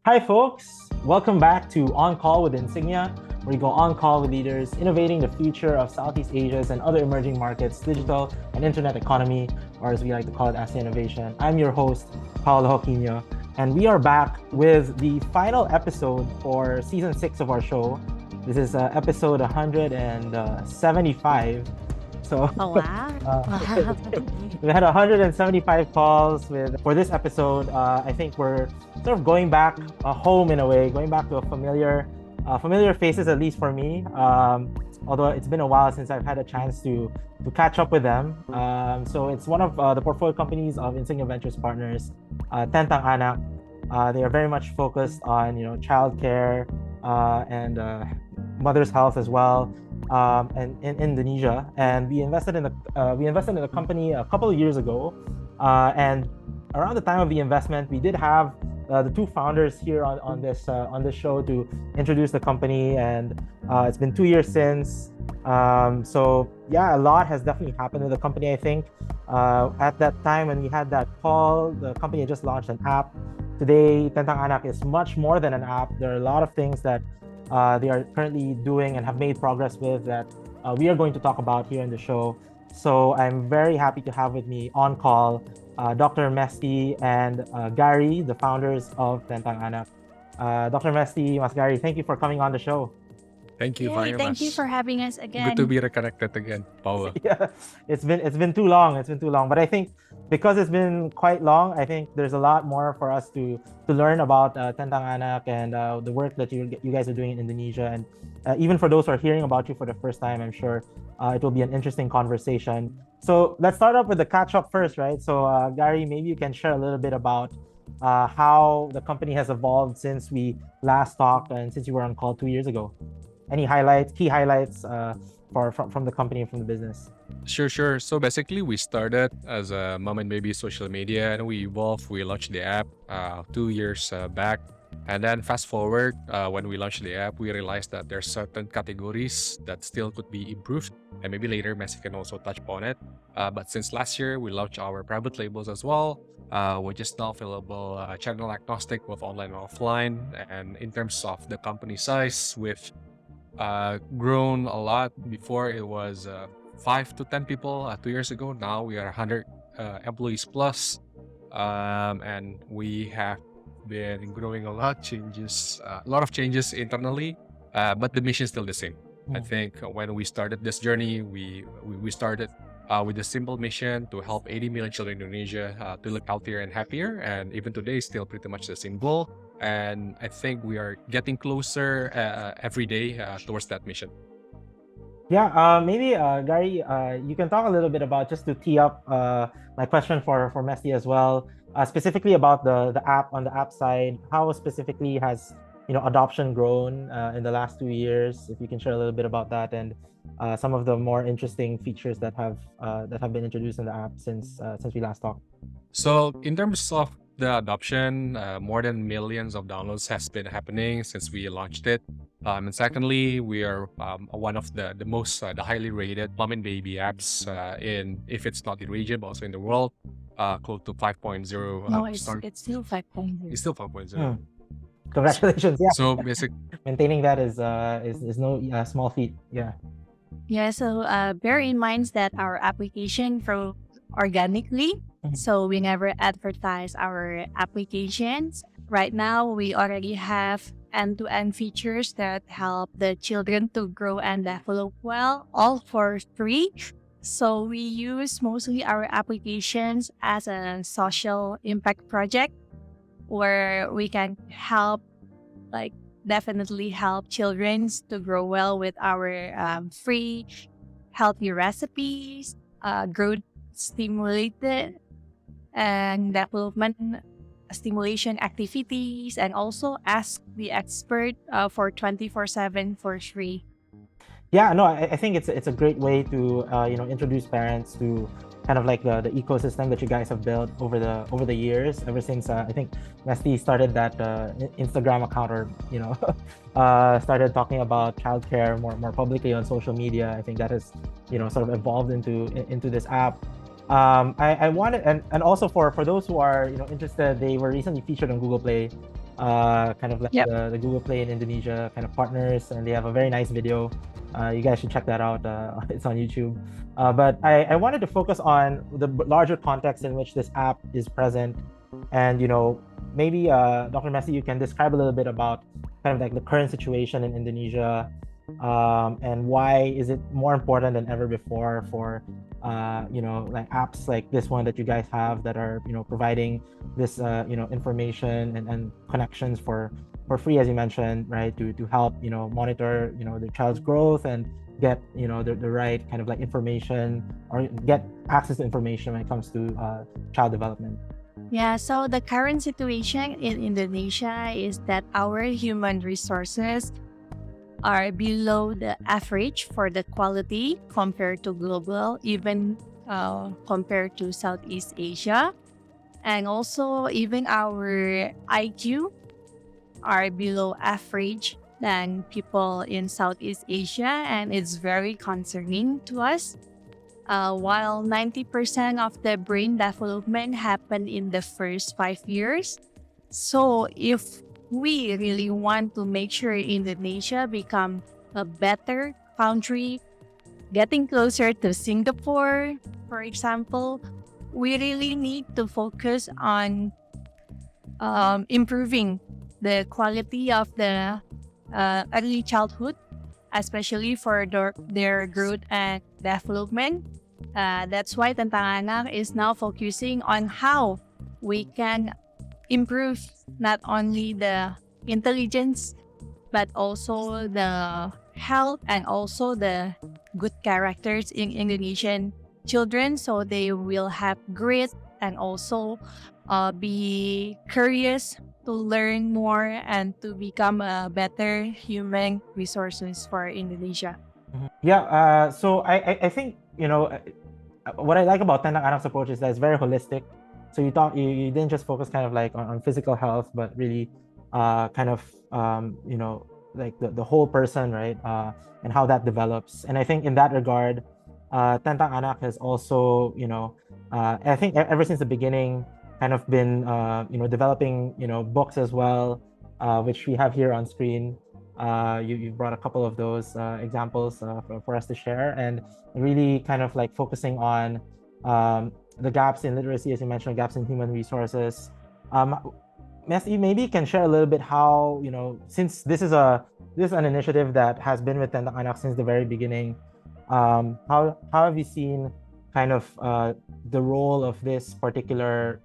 Hi, folks. Welcome back to On Call with Insignia, where we go on call with leaders innovating the future of Southeast Asia's and other emerging markets' digital and internet economy, or as we like to call it, ASEAN Innovation. I'm your host, Paolo Joaquino, and we are back with the final episode for season 6 of our show. This is episode 175. So Oh, wow. we had 175 calls for this episode. I think we're sort of going back home in a way, going back to a familiar faces, at least for me. Although it's been a while since I've had a chance to catch up with them. So it's one of the portfolio companies of Insignia Ventures partners, Tentang Anak. They are very much focused on childcare and mother's health as well. And in Indonesia, and we invested in the company a couple of years ago, and around the time of the investment, we did have the two founders here on this show to introduce the company, and it's been 2 years since. So yeah, a lot has definitely happened with the company. I think at that time when we had that call, the company had just launched an app. Today, Tentang Anak is much more than an app. There are a lot of things that they are currently doing and have made progress with that we are going to talk about here in the show. So I'm very happy to have with me on call Dr. Mesty and Garri, the founders of Tentang Anak. Dr. Mesty, Mas Garri, thank you for coming on the show. Thank you Yay, very thank you much. for having us Good to again. be reconnected again, Paolo. Yeah, it's been too long. It's been too long. But I think because it's been quite long, I think there's a lot more for us to learn about Tentang Anak and the work that you guys are doing in Indonesia. And even for those who are hearing about you for the first time, I'm sure it will be an interesting conversation. So let's start up with the catch up first, right? So Garri, maybe you can share a little bit about how the company has evolved since we last talked and since you were on call 2 years ago. Any key highlights from the company and from the business? Sure. So basically, we started as a mom and baby social media, and we evolved. We launched the app 2 years back, and then fast forward when we launched the app, we realized that there's certain categories that still could be improved, and maybe later Messi can also touch upon it. But since last year, we launched our private labels as well, which is now available channel agnostic, both online and offline. And in terms of the company size, with grown a lot. Before it was 5 to 10 people 2 years ago. Now we are 100 employees plus, and we have been growing a lot of changes internally, but the mission is still the same. I think when we started this journey, we started with a simple mission to help 80 million children in Indonesia to look healthier and happier, and even today still pretty much the same goal. And I think we are getting closer every day towards that mission. Yeah, maybe Garri, you can talk a little bit about, just to tee up my question for Mesty as well, specifically about the app. On the app side, how specifically has adoption grown in the last 2 years? If you can share a little bit about that and some of the more interesting features that have been introduced in the app since we last talked. So in terms of the adoption, more than millions of downloads has been happening since we launched it. And secondly, we are one of the highly rated mom and baby apps if it's not in the region, but also in the world, close to 5.0. No, it's still 5.0. It's still 5.0. Congratulations! Yeah. So basically, maintaining that is no small feat. Yeah. Yeah, so bear in mind that our application grows organically. So we never advertise our applications. Right now, we already have end-to-end features that help the children to grow and develop well, all for free. So we use mostly our applications as a social impact project where we can definitely help children to grow well with our free healthy recipes, growth stimulated and development stimulation activities, and also ask the expert for 24/7 for free. Yeah, no, I think it's a great way to introduce parents to kind of like the ecosystem that you guys have built over the years, ever since I think Mesty started that Instagram account, or started talking about childcare more publicly on social media. I think that has sort of evolved into this app. I wanted, and also for those who are interested, they were recently featured on Google Play. kind of like Yep. the Google Play in Indonesia kind of partners, and they have a very nice video. You guys should check that out. It's on YouTube. But I wanted to focus on the larger context in which this app is present, and maybe Dr. Mesty, you can describe a little bit about kind of like the current situation in Indonesia, and why is it more important than ever before for like apps like this one that you guys have that are providing this information and connections for free, as you mentioned, right, to help monitor the child's growth and get the right kind of like information, or get access to information when it comes to child development. Yeah, so the current situation in Indonesia is that our human resources are below the average for the quality compared to global, even compared to Southeast Asia. And also, even our IQ are below average than people in Southeast Asia, and it's very concerning to us. While 90% of the brain development happened in the first 5 years. So if we really want to make sure Indonesia become a better country, getting closer to Singapore, for example, we really need to focus on improving the quality of the early childhood, especially for their growth and development. That's why Tentang Anak is now focusing on how we can improve not only the intelligence, but also the health and also the good characters in Indonesian children, so they will have grit and also be curious to learn more and to become a better human resources for Indonesia. Yeah, so I think what I like about Tentang Anak's approach is that it's very holistic. So you didn't just focus kind of like on physical health, but really kind of like the whole person, right? And how that develops. And I think in that regard, Tentang Anak has also I think ever since the beginning kind of been developing books as well, which we have here on screen. You brought a couple of those examples for us to share, and really kind of like focusing on the gaps in literacy, as you mentioned, gaps in human resources. Mesty, maybe you can share a little bit how, since this is an initiative that has been with Tentang Anak since the very beginning, how have you seen kind of the role of this particular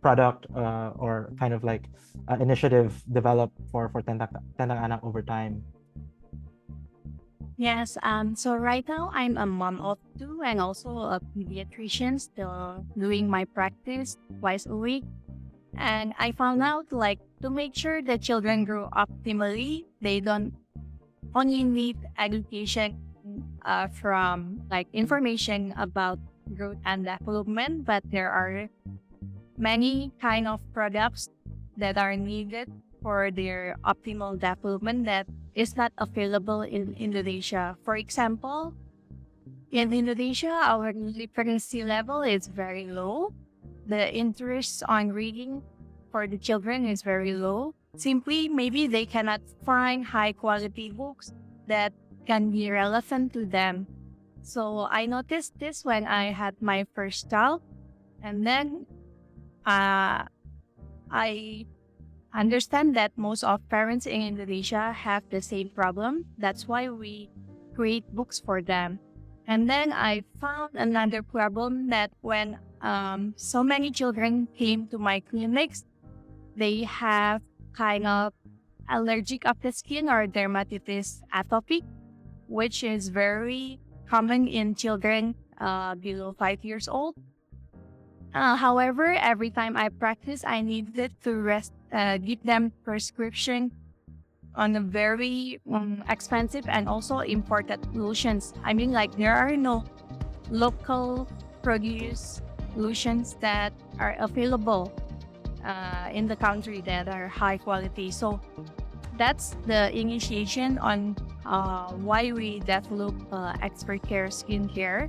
product or kind of like initiative developed for Tentang Anak over time? Yes, so right now I'm a mom of two and also a pediatrician, still doing my practice twice a week. And I found out like to make sure that children grow optimally, they don't only need education from like information about growth and development, but there are many kind of products that are needed for their optimal development that is not available in Indonesia. For example, in Indonesia, our literacy level is very low. The interest on reading for the children is very low. Simply, maybe they cannot find high quality books that can be relevant to them. So I noticed this when I had my first child, and then I understand that most of parents in Indonesia have the same problem. That's why we create books for them. And then I found another problem that when so many children came to my clinics, they have kind of allergic of the skin or dermatitis atopic, which is very common in children below 5 years old. However, every time I practice, I needed to give them prescription on a very expensive and also imported lotions. I mean, like there are no local produce lotions that are available in the country that are high quality. So that's the initiation on why we develop expert care skincare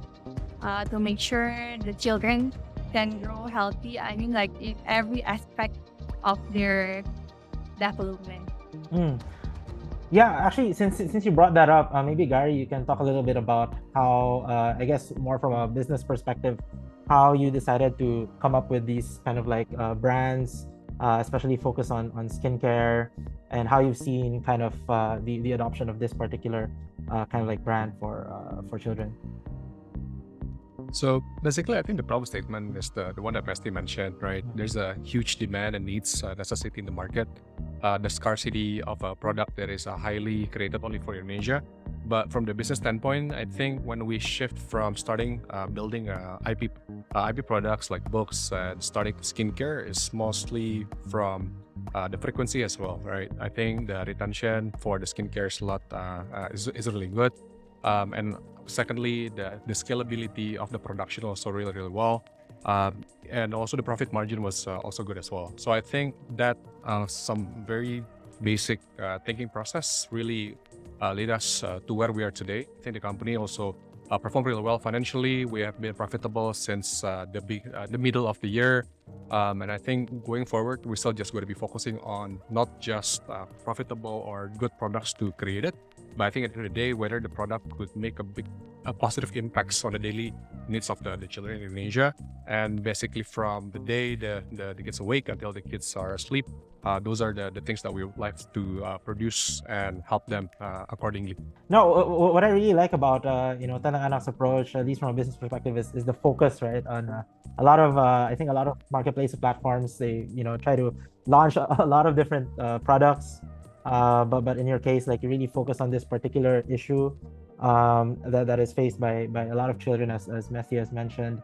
to make sure the children can grow healthy. I mean, like in every aspect of their development. Mm. Yeah, actually, since you brought that up, maybe Garri, you can talk a little bit about how, I guess, more from a business perspective, how you decided to come up with these kind of like brands, especially focus on skincare, and how you've seen kind of the adoption of this particular kind of like brand for children. So basically, I think the problem statement is the one that Mesty mentioned, right? There's a huge demand and needs necessity in the market. The scarcity of a product that is highly created only for Indonesia. But from the business standpoint, I think when we shift from starting building IP products like books and starting skincare is mostly from the frequency as well, right? I think the retention for the skincare slot is really good. And secondly, the scalability of the production also really, really well. And also the profit margin was also good as well. So I think that some very basic thinking process really lead us to where we are today. I think the company also performed really well financially. We have been profitable since the middle of the year. And I think going forward, we're still just going to be focusing on not just profitable or good products to create it, but I think at the end of the day, whether the product could make a positive impacts on the daily needs of the children in Indonesia. And basically from the day the kids awake until the kids are asleep, those are the things that we would like to produce and help them accordingly. No, what I really like about Tentang Anak's approach, at least from a business perspective, is the focus, right? On a lot of I think a lot of marketplace platforms, they try to launch a lot of different products, but in your case, like, you really focus on this particular issue that is faced by a lot of children, as Mesty has mentioned.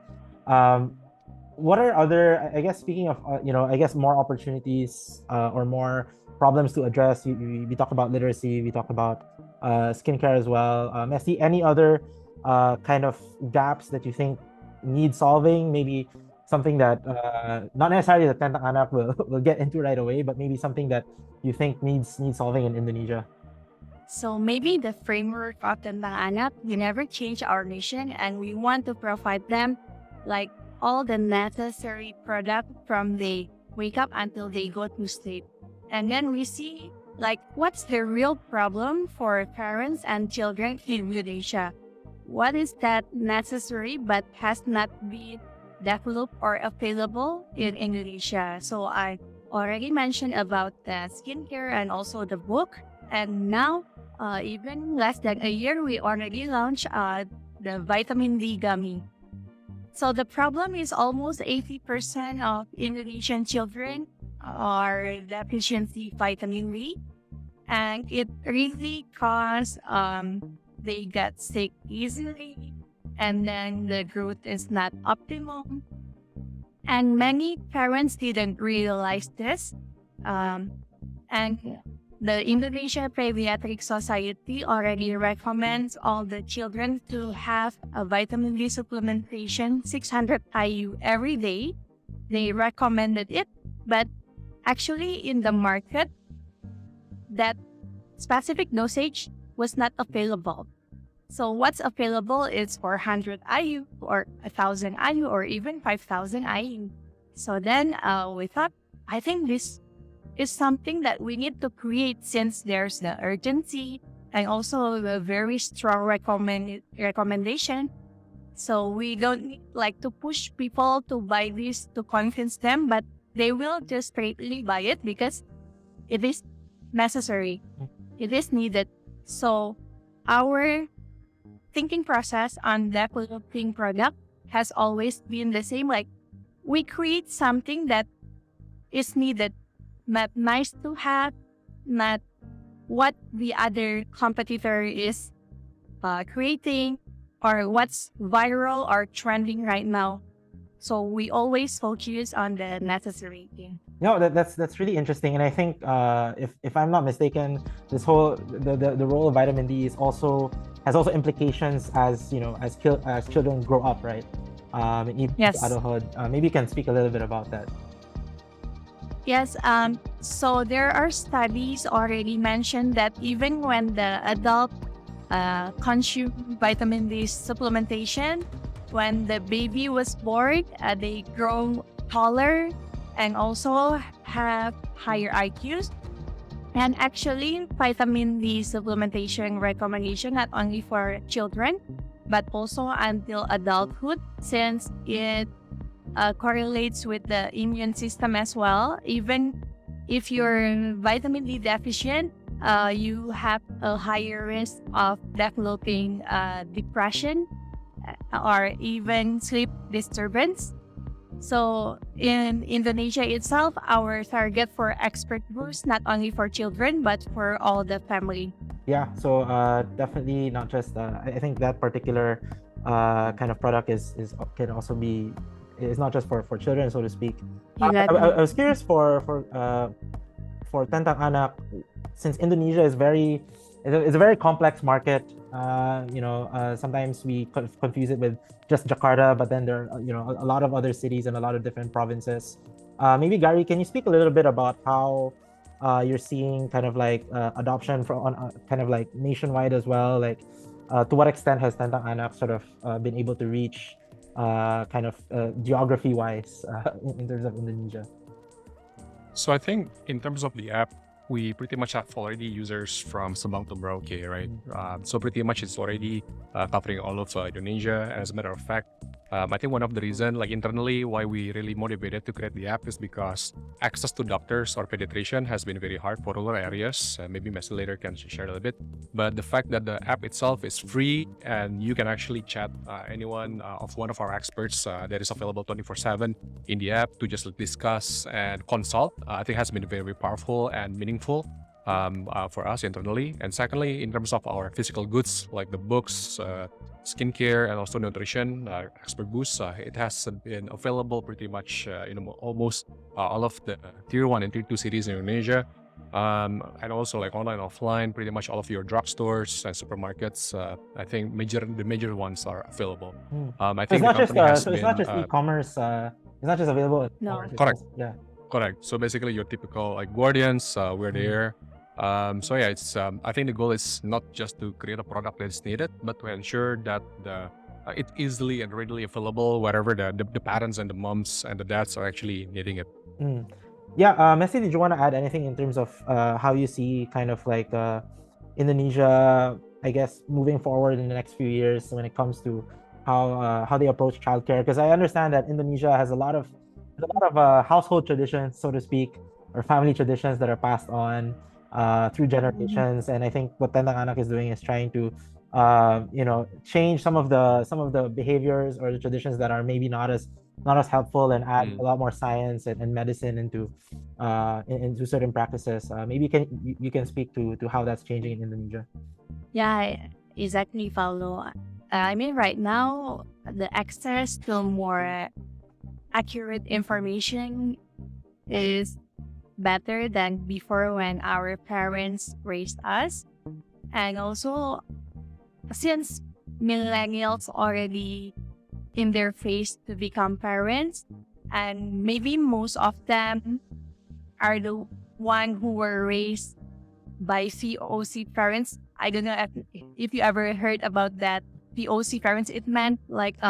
What are other, I guess, speaking of, I guess, more opportunities or more problems to address? We talked about literacy, we talked about skincare as well. Mesty, any other kind of gaps that you think need solving? Maybe something that not necessarily that Tentang Anak will get into right away, but maybe something that you think needs solving in Indonesia. So maybe the framework of Tentang Anak, we never change our mission, and we want to provide them like all the necessary product from they wake up until they go to sleep. And then we see like what's the real problem for parents and children in Indonesia. What is that necessary but has not been developed or available in Indonesia? So I already mentioned about the skincare and also the book. And now, even less than a year, we already launched the vitamin D gummy. So the problem is almost 80% of Indonesian children are deficiency vitamin D, and it really causes they get sick easily, and then the growth is not optimal. And many parents didn't realize this, and the Indonesia Pediatric Society already recommends all the children to have a vitamin D supplementation 600 IU every day. They recommended it, but actually in the market, that specific dosage was not available. So what's available is 400 IU or 1,000 IU or even 5,000 IU. So then we thought, I think this is something that we need to create, since there's the urgency and also a very strong recommendation. So we don't need like to push people to buy this to convince them, but they will just straightly buy it because it is necessary. It is needed. So our thinking process on developing product has always been the same. Like, we create something that is needed, not nice to have, not what the other competitor is creating or what's viral or trending right now. So we always focus on the necessary thing. No, that's really interesting, and I think if I'm not mistaken, this whole the role of vitamin D has also implications as children grow up, right? Even Yes. adulthood. Maybe you can speak a little bit about that. Yes, so there are studies already mentioned that even when the adult consume vitamin D supplementation, when the baby was born, they grow taller and also have higher IQs. And actually, vitamin D supplementation recommendation not only for children, but also until adulthood, since it correlates with the immune system as well. Even if you're vitamin D deficient, you have a higher risk of developing depression or even sleep disturbance. So in Indonesia itself, our target for expert boost not only for children but for all the family. Yeah, so definitely not just. I think that particular kind of product can also be. It's not just for children, so to speak. I was curious for Tentang Anak, since Indonesia is it's a very complex market. Sometimes we confuse it with just Jakarta, but then there are a lot of other cities and a lot of different provinces. Maybe Garri, can you speak a little bit about how you're seeing kind of like adoption kind of like nationwide as well? Like, to what extent has Tentang Anak sort of been able to reach kind of geography-wise in terms of Indonesia? So I think in terms of the app, we pretty much have already users from Sabang to Merauke, right? So pretty much it's already covering all of Indonesia. And as a matter of fact, I think one of the reasons, like internally, why we really motivated to create the app is because access to doctors or pediatrician has been very hard for rural areas. Maybe Mesty later can share a little bit. But the fact that the app itself is free and you can actually chat anyone of one of our experts that is available 24/7 in the app to just discuss and consult, I think has been very powerful and meaningful for us internally. And secondly, in terms of our physical goods like the books, skincare, and also nutrition, expert boost, it has been available pretty much almost all of the tier 1 and tier 2 cities in Indonesia, and also like online, offline, pretty much all of your drugstores and supermarkets. I think the major ones are available. I think it's not just e-commerce. It's not just available. No. Correct. Yeah. Correct. So basically, your typical like Guardians, we're there. So yeah, it's I think the goal is not just to create a product that is needed, but to ensure that it's easily and readily available wherever the parents and the moms and the dads are actually needing it. Yeah, Mesty, did you want to add anything in terms of how you see kind of like Indonesia, I guess, moving forward in the next few years when it comes to how they approach childcare? Because I understand that Indonesia has a lot of household traditions, so to speak, or family traditions that are passed on through generations. And I think what Tentang Anak is doing is trying to change some of the behaviors or the traditions that are maybe not as helpful, and add a lot more science and medicine into certain practices. Maybe you can speak to how that's changing in Indonesia. Yeah, exactly, Paulo. I mean, right now, the access to more accurate information is better than before when our parents raised us. And also, since millennials already in their phase to become parents, and maybe most of them are the one who were raised by POC parents. I don't know if you ever heard about that. POC parents, it meant like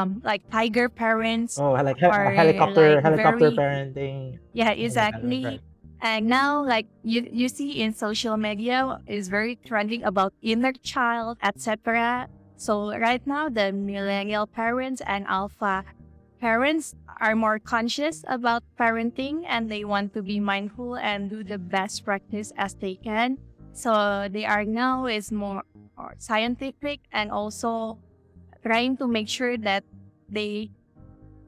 tiger parents. Oh, like or helicopter very, parenting. Yeah, exactly. Right. And now, like you see in social media, is very trending about inner child, etc. So right now, the millennial parents and alpha parents are more conscious about parenting, and they want to be mindful and do the best practice as they can. So they are now is more scientific and also trying to make sure that they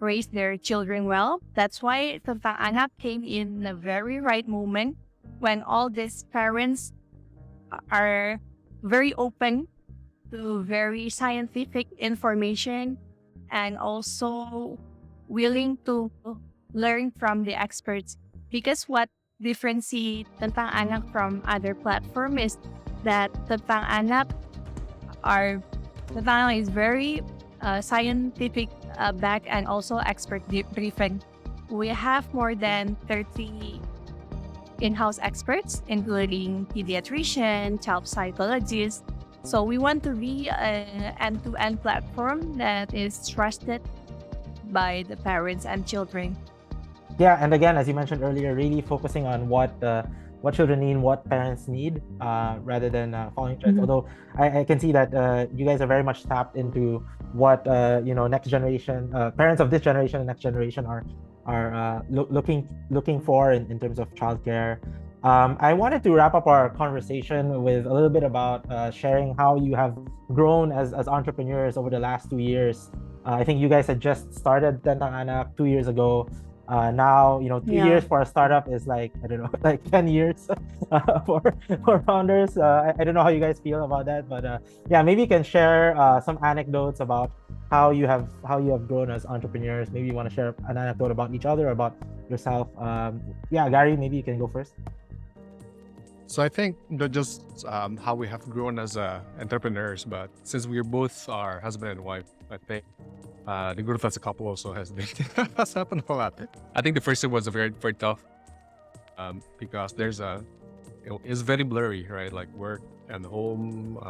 raise their children well. That's why Tentang Anak came in the very right moment when all these parents are very open to very scientific information and also willing to learn from the experts. Because what differentiates Tentang Anak from other platform is that Tentang Anak is very scientific back and also expert driven. We have more than 30 in-house experts, including pediatrician, child psychologists. So we want to be an end-to-end platform that is trusted by the parents and children. Yeah, and again, as you mentioned earlier, really focusing on what the what children need, what parents need, rather than following trends. Although I can see that you guys are very much tapped into what next generation, parents of this generation and next generation are looking for in terms of childcare. I wanted to wrap up our conversation with a little bit about sharing how you have grown as entrepreneurs over the last 2 years. I think you guys had just started Tentang Anak 2 years ago. Now, 2 years for a startup is like, I don't know, like 10 years for founders. I don't know how you guys feel about that, but yeah, maybe you can share some anecdotes about how you have grown as entrepreneurs. Maybe you want to share an anecdote about each other or about yourself. Yeah, Garri, maybe you can go first. So I think not just how we have grown as entrepreneurs, but since we're both our husband and wife, I think the growth as a couple also has happened a lot. I think the first year was very, very tough because it's very blurry, right? Like work and home,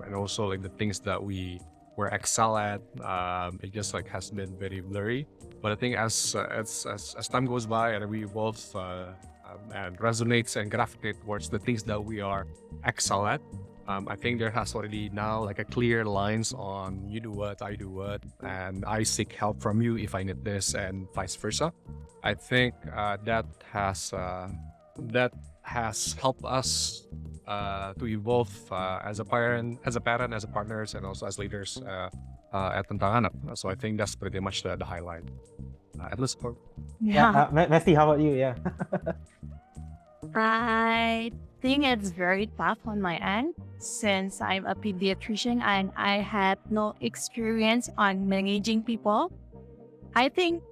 and also like the things that we were excel at. It just like has been very blurry. But I think as time goes by and we evolve and resonates and gravitate towards the things that we are excel at, I think there has already now like a clear lines on you do what, I do what, and I seek help from you if I need this, and vice versa. I think that has helped us to evolve as a parent, as partners, and also as leaders at Tentang Anak. So I think that's pretty much the highlight. At least for Mesty, how about you? Yeah. I think it's very tough on my end since I'm a pediatrician and I had no experience on managing people. I think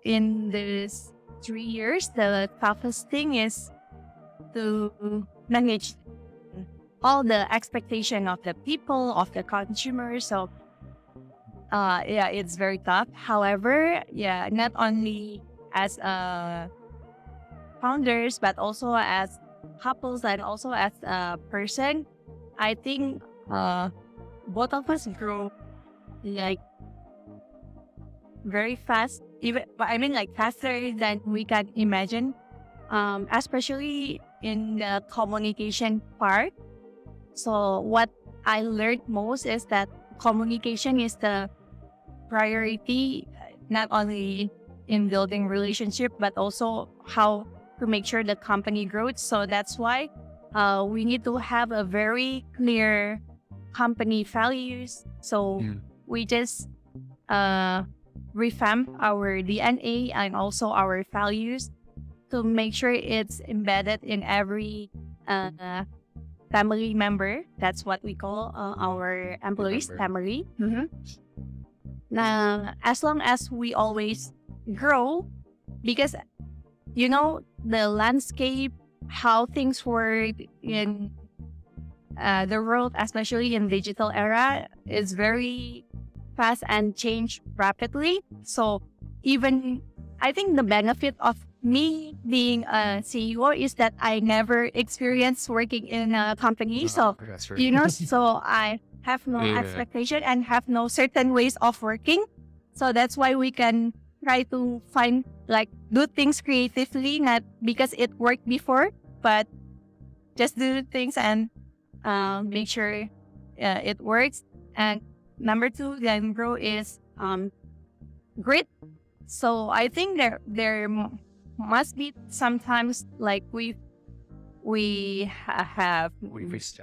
in these 3 years, the toughest thing is to manage all the expectation of the people, of the consumers. So yeah, it's very tough. However, yeah, not only as founders, but also as couples and also as a person, I think both of us grow like very fast, even I mean like faster than we can imagine, especially in the communication part. So what I learned most is that communication is the priority, not only in building relationship, but also how to make sure the company grows. So that's why we need to have a very clear company values. So we just revamp our DNA and also our values to make sure it's embedded in every family member. That's what we call our employees, family. Now, as long as we always grow, because the landscape, how things work in the world, especially in digital era, is very fast and change rapidly. So even I think the benefit of me being a CEO is that I never experienced working in a company. So that's right. So I have no expectation and have no certain ways of working. So that's why we can try to find do things creatively, not because it worked before, but just do things and make sure it works. And number 2, then grow is grit. So I think there must be sometimes we have face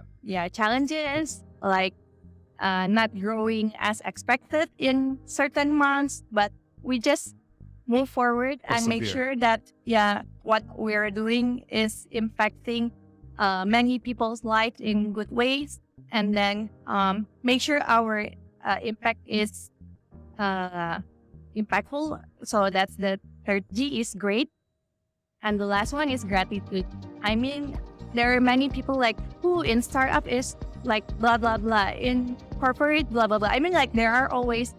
challenges like not growing as expected in certain months, but we just move forward and make sure that what we're doing is impacting many people's lives in good ways, and then make sure our impact is impactful. So that's the third G is great, and the last one is gratitude. I mean, there are many people who in startup is blah blah blah, in corporate blah blah blah. I mean, there are always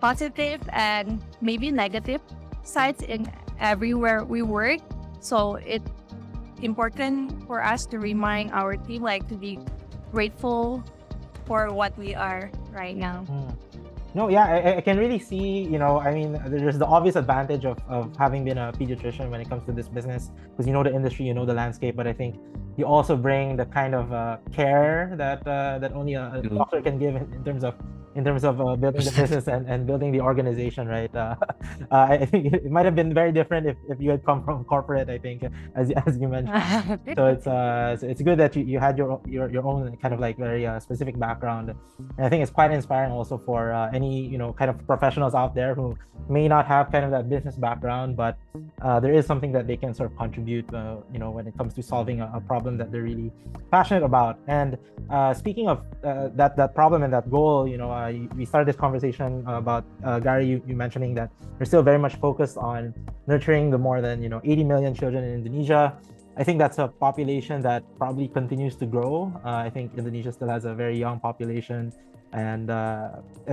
positive and maybe negative sides in everywhere we work. So it's important for us to remind our team to be grateful for what we are right now. No, yeah, I can really see, I mean, there's the obvious advantage of having been a pediatrician when it comes to this business, because you know the industry, you know the landscape, but I think you also bring the kind of care that only a doctor can give in terms of building the business and building the organization, right? I think it might have been very different if you had come from corporate, I think, as you mentioned. So it's good that you had your own kind of like very specific background. And I think it's quite inspiring also for any kind of professionals out there who may not have kind of that business background, but there is something that they can sort of contribute, when it comes to solving a problem that they're really passionate about. And speaking of that problem and that goal, we started this conversation about Garri, you mentioning that you're still very much focused on nurturing the more than 80 million children in Indonesia. I think that's a population that probably continues to grow. I think Indonesia still has a very young population, and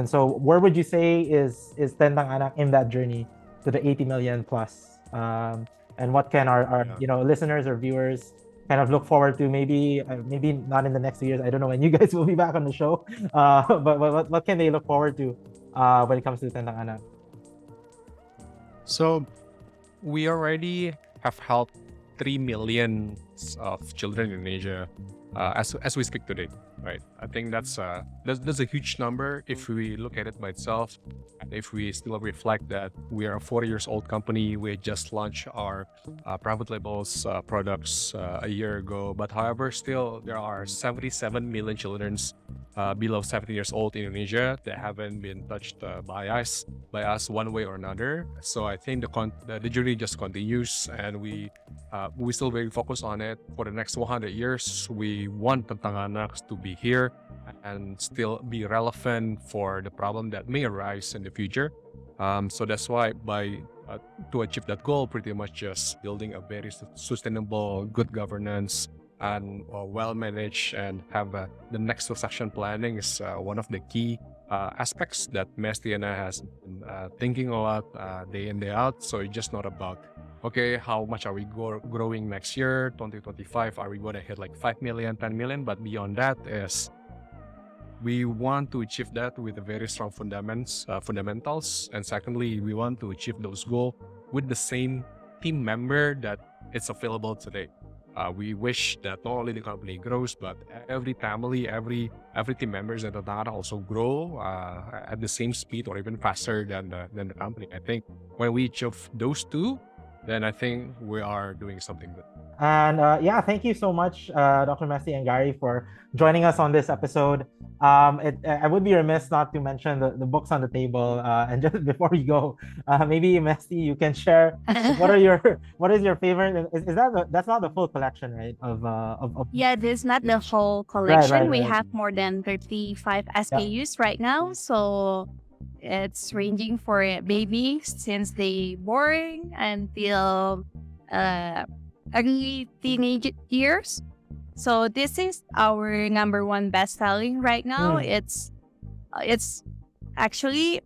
so where would you say is Tentang Anak in that journey to the 80 million plus? And what can our listeners or viewers kind of look forward to? Maybe not in the next 2 years. I don't know when you guys will be back on the show, but what can they look forward to when it comes to Tentang Anak? So we already have helped 3 million of children in Indonesia as we speak today, right? I think that's a huge number if we look at it by itself. And if we still reflect that we are a 40 years old company, we just launched our private labels products a year ago. But however, still there are 77 million children below 17 years old in Indonesia that haven't been touched by us one way or another. So I think the journey just continues, and we still very focused on it. For the next 100 years, we want Tentang Anak to be here and still be relevant for the problem that may arise in the future. So that's why to achieve that goal, pretty much just building a very sustainable, good governance and well managed, and have the next succession planning is one of the key aspects that Mesty and I has been thinking a lot day in day out. So it's just not about how much are we growing next year, 2025? Are we going to hit like 5 million, 10 million? But beyond that is we want to achieve that with a very strong fundamentals. And secondly, we want to achieve those goals with the same team member that it's available today. We wish that not only the company grows, but every family, every team members at Tentang Anak also grow at the same speed or even faster than the company. I think when we achieve those two, then I think we are doing something good. And thank you so much, Dr. Mesty and Garri, for joining us on this episode. I would be remiss not to mention the books on the table. And just before we go, maybe Mesty, you can share what is your favorite? Is that's not the full collection, right? Of Yeah, this is not the whole collection. Right. We have more than 35 SKUs right now. So it's ranging for babies since they born until early teenage years. So this is our number one best-selling right now. It's actually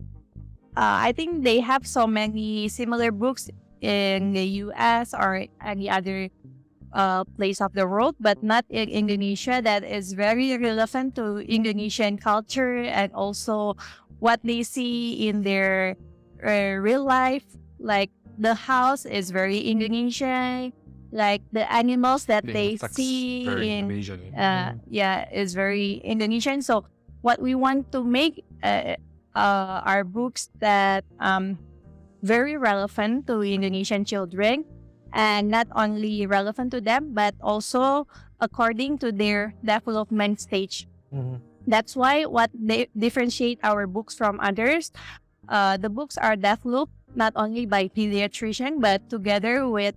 I think they have so many similar books in the US or any other place of the world, but not in Indonesia, that is very relevant to Indonesian culture and also what they see in their real life. Like the house is very Indonesian, like the animals that they see in is very Indonesian. So what we want to make are books that very relevant to Indonesian children, and not only relevant to them but also according to their development stage. That's why what they differentiate our books from others. The books are developed not only by pediatrician but together with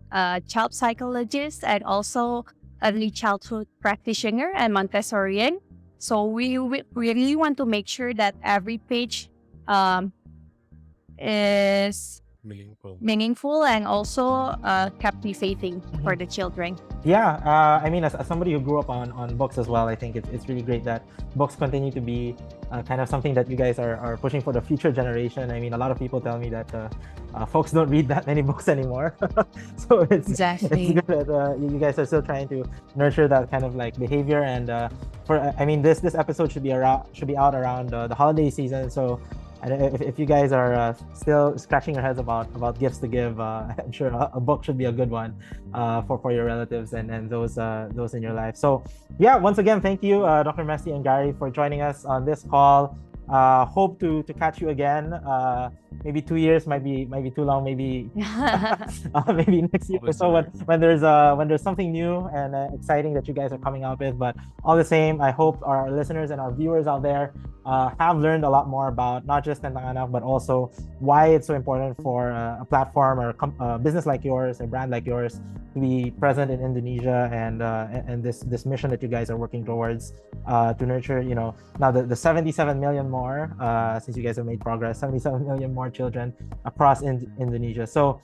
child psychologists and also early childhood practitioner and Montessorian. So we really want to make sure that every page is meaningful and also captivating for the children. I mean, as somebody who grew up on books as well, I think it's really great that books continue to be kind of something that you guys are pushing for the future generation. I mean, a lot of people tell me that folks don't read that many books anymore. So it's good that you guys are still trying to nurture that kind of like behavior. And this episode should be out around the holiday season. So And if you guys are still scratching your heads about gifts to give, I'm sure a book should be a good one for your relatives and those in your life. So yeah, once again, thank you, Dr. Mesty and Garri, for joining us on this call. Hope to catch you again. Maybe 2 years might be too long. Maybe maybe next year or so when there's something new and exciting that you guys are coming out with. But all the same, I hope our listeners and our viewers out there have learned a lot more about not just Tentang Anak, but also why it's so important for a platform or a business like yours, a brand like yours, to be present in Indonesia and this mission that you guys are working towards to nurture, now the 77 million more, since you guys have made progress, 77 million more children across Indonesia. So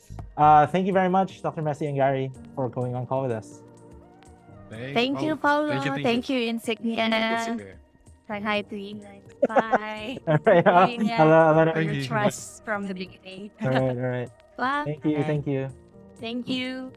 thank you very much, Dr. Mesty and Garri, for going on call with us. Thank you, Paulo. Thank you, Insignia. Say hi to Ingrid. Bye. All right. For your trust from the beginning. All right. Bye. Thank you. Thank you.